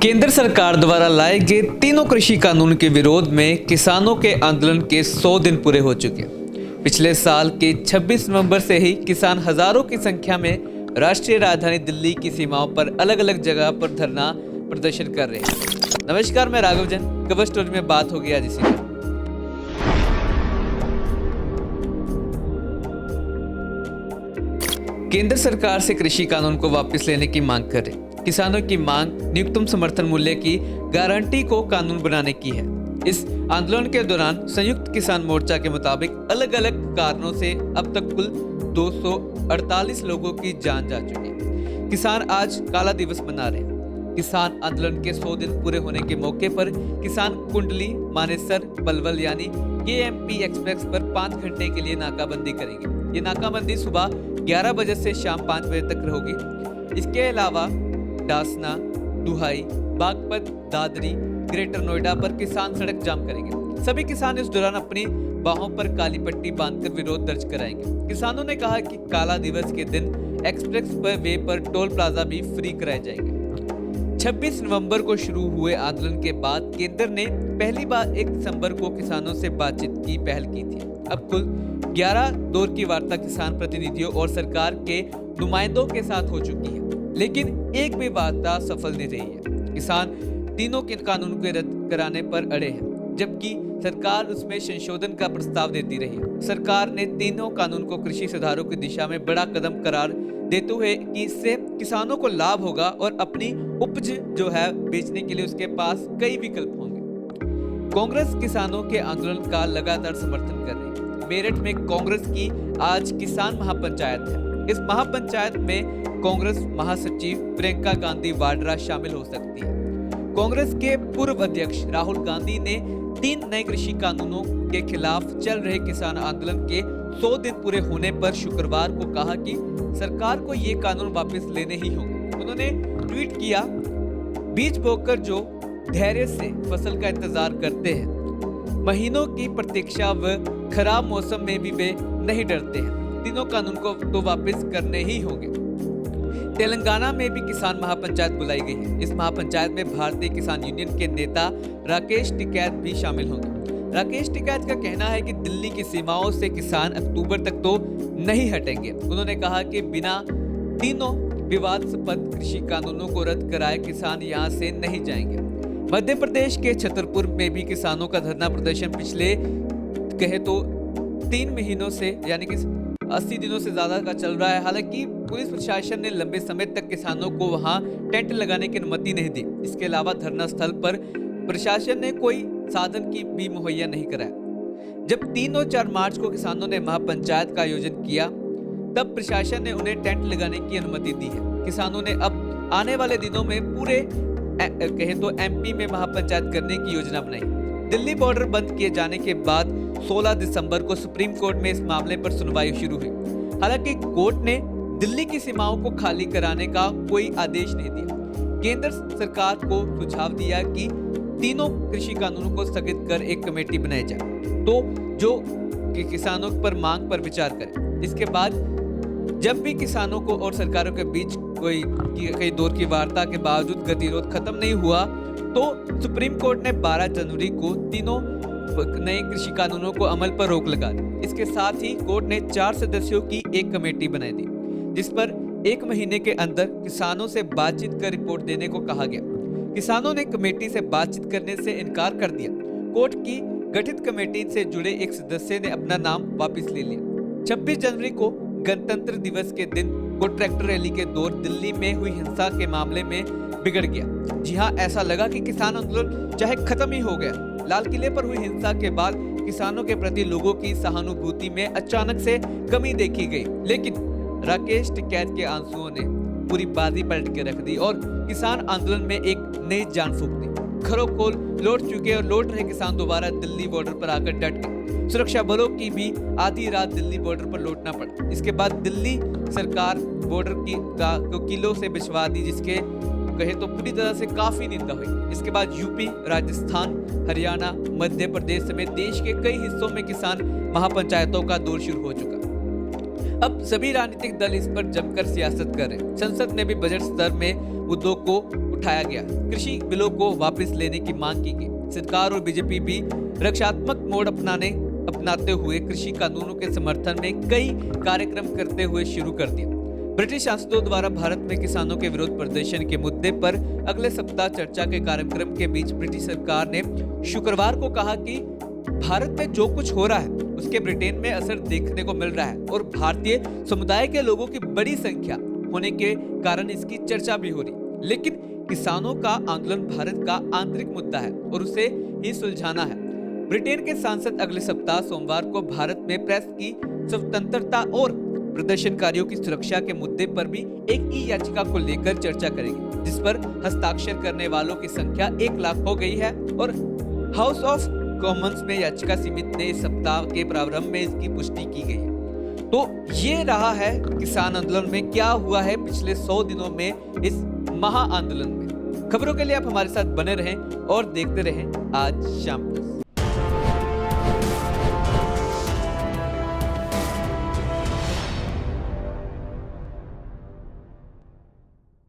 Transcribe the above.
केंद्र सरकार द्वारा लाए गए तीनों कृषि कानून के विरोध में किसानों के आंदोलन के 100 दिन पूरे हो चुके हैं। पिछले साल के 26 नवंबर से ही किसान हजारों की संख्या में राष्ट्रीय राजधानी दिल्ली की सीमाओं पर अलग अलग जगह पर धरना प्रदर्शन कर रहे हैं। नमस्कार, मैं राघव जैन। कवर स्टोरी में बात होगी आज इसी पर। केंद्र सरकार से कृषि कानून को वापस लेने की मांग कर रहे। किसानों की मांग न्यूनतम समर्थन मूल्य की गारंटी को कानून बनाने की है। इस आंदोलन के दौरान संयुक्त किसान मोर्चा के मुताबिक अलग अलग कारणों से अब तक कुल 248 लोगों की जान जा चुकी है। किसान आज काला दिवस मना रहे हैं। किसान आंदोलन के 100 दिन पूरे होने के मौके पर किसान कुंडली, मानेसर, पलवल यानी केएमपी एक्सप्रेस पर 5 घंटे के लिए नाकाबंदी करेंगे। ये नाकाबंदी सुबह 11 बजे से शाम 5 बजे तक होगी। इसके अलावा डासना, दुहाई, बागपत, दादरी, ग्रेटर नोएडा पर किसान सड़क जाम करेंगे। सभी किसान इस दौरान अपनी बाहों पर काली पट्टी बांधकर विरोध दर्ज कराएंगे। किसानों ने कहा कि काला दिवस के दिन एक्सप्रेस वे पर टोल प्लाजा भी फ्री कराए जाएंगे। 26 नवंबर को शुरू हुए आंदोलन के बाद केंद्र ने पहली बार 1 दिसंबर को किसानों से बातचीत की पहल की थी। अब कुल 11 दौर की वार्ता किसान प्रतिनिधियों और सरकार के नुमाइंदों के साथ हो चुकी है, लेकिन एक भी वार्ता सफल नहीं रही है। किसान तीनों के कानून को रद्द कराने पर अड़े हैं, जबकि सरकार उसमें संशोधन का प्रस्ताव देती रही है। सरकार ने तीनों कानून को कृषि सुधारों की दिशा में बड़ा कदम करार देते हुए कि इससे किसानों को लाभ होगा और अपनी उपज जो है बेचने के लिए उसके पास कई विकल्प होंगे। कांग्रेस किसानों के आंदोलन का लगातार समर्थन कर रही है। मेरठ में कांग्रेस की आज किसान महापंचायत है। इस महापंचायत में कांग्रेस महासचिव प्रियंका गांधी वाड्रा शामिल हो सकती है। कांग्रेस के पूर्व अध्यक्ष राहुल गांधी ने 3 नए कृषि कानूनों के खिलाफ चल रहे किसान आंदोलन के 100 दिन पूरे होने पर शुक्रवार को कहा कि सरकार को ये कानून वापस लेने ही होंगे। उन्होंने ट्वीट किया, बीज बोकर जो धैर्य से फसल का इंतजार करते हैं, महीनों की प्रतीक्षा व खराब मौसम में भी वे नहीं डरते हैं। तीनों कानून को तो वापस करने ही होंगे। तेलंगाना में भी किसान महापंचायत बुलाई गई है। इस महापंचायत में भारतीय किसान यूनियन के नेता राकेश टिकैत भी शामिल होंगे। राकेश टिकैत का कहना है कि दिल्ली की सीमाओं से किसान अक्टूबर तक तो नहीं हटेंगे। उन्होंने कहा कि बिना तीनों विवादास्पद कृषि कानूनों को रद्द कराए किसान यहां से नहीं जाएंगे। मध्य प्रदेश के छतरपुर में भी किसानों का धरना प्रदर्शन पिछले कहे तो 3 महीनों से यानी कि 80 दिनों से ज्यादा का चल रहा है। हालांकि पुलिस प्रशासन ने लंबे समय तक किसानों को वहां टेंट लगाने की अनुमति नहीं दी। इसके अलावा धरना स्थल पर प्रशासन ने कोई साधन की भी मुहैया नहीं कराया। जब 3 और 4 मार्च को किसानों ने महापंचायत का आयोजन किया, तब प्रशासन ने उन्हें टेंट लगाने की अनुमति दी है। किसानों ने अब आने वाले दिनों में पूरे कहें तो एमपी में महापंचायत करने की योजना बनाई। दिल्ली बॉर्डर बंद किए जाने के बाद 16 दिसंबर को सुप्रीम कोर्ट में इस मामले पर सुनवाई शुरू हुई। हालांकि कोर्ट ने दिल्ली की सीमाओं को खाली कराने का कोई आदेश नहीं दिया। केंद्र सरकार को सुझाव दिया कि तीनों कृषि कानूनों को स्थगित कर एक कमेटी बनाई जाए, तो जो किसानों पर मांग पर विचार करे। इसके बाद जब भी किसानों को और सरकारों के बीच कई दौर की वार्ता के बावजूद गतिरोध खत्म नहीं हुआ, तो सुप्रीम कोर्ट ने 12 जनवरी को तीनों नए कृषि कानूनों को अमल पर रोक लगा दी। इसके साथ ही कोर्ट ने 4 सदस्यों की एक कमेटी बनाई दी, जिस पर 1 महीने के अंदर किसानों से बातचीत कर रिपोर्ट देने को कहा गया। किसानों ने कमेटी से बातचीत करने से इनकार कर दिया। कोर्ट की गठित कमेटी से जुड़े एक सदस्य ने अपना नाम वापस ले लिया। 26 जनवरी को गणतंत्र दिवस के दिन को ट्रैक्टर रैली के दौर दिल्ली में हुई हिंसा के मामले में बिगड़ गया। जी हाँ, ऐसा लगा कि किसान आंदोलन चाहे खत्म ही हो गया। लाल किले पर हुई हिंसा के बाद किसानों के प्रति लोगों की सहानुभूति में अचानक से कमी देखी गई, लेकिन राकेश टिकैत के आंसुओं ने पूरी बाजी पलट के रख दी और किसान आंदोलन में एक नई जान फूंक दी। घरों को लौट चुके और लौट रहे किसान दोबारा दिल्ली बॉर्डर पर आकर डट गए। सुरक्षा बलों की भी आधी रात दिल्ली बॉर्डर पर लौटना पड़ा। इसके बाद दिल्ली सरकार बॉर्डर को किलों से बिछवा दी, जिसके कहे तो पूरी तरह से काफी निंदा हुई। इसके बाद यूपी, राजस्थान, हरियाणा, मध्य प्रदेश समेत देश के कई हिस्सों में किसान महापंचायतों का दौर शुरू हो चुका। अब सभी राजनीतिक दल इस पर जमकर सियासत कर रहे हैं। संसद ने भी बजट स्तर में मुद्दों को उठाया गया। कृषि बिलों को वापस लेने की मांग की गई। सरकार और बीजेपी भी रक्षात्मक मोड अपनाते हुए कृषि कानूनों के समर्थन में कई कार्यक्रम करते हुए शुरू कर दिए। ब्रिटिश सांसदों द्वारा भारत में किसानों के विरोध प्रदर्शन के मुद्दे पर अगले सप्ताह चर्चा के कार्यक्रम के बीच ब्रिटिश सरकार ने शुक्रवार को कहा कि भारत में जो कुछ हो रहा है उसके ब्रिटेन में असर देखने को मिल रहा है और भारतीय समुदाय के लोगों की बड़ी संख्या होने के कारण इसकी चर्चा भी हो रही। लेकिन किसानों का आंदोलन भारत का आंतरिक मुद्दा है और उसे ही सुलझाना है। ब्रिटेन के सांसद अगले सप्ताह सोमवार को भारत में प्रेस की स्वतंत्रता और प्रदर्शनकारियों की सुरक्षा के मुद्दे पर भी एक ई याचिका को लेकर चर्चा करेंगे, जिस पर हस्ताक्षर करने वालों की संख्या 1 लाख हो गई है और हाउस ऑफ कॉमन्स में याचिका समिति ने इस सप्ताह के प्रारंभ में इसकी पुष्टि की गई है। तो ये रहा है किसान आंदोलन में क्या हुआ है पिछले 100 दिनों में इस महा आंदोलन में। खबरों के लिए आप हमारे साथ बने रहें और देखते रहें आज शाम तक।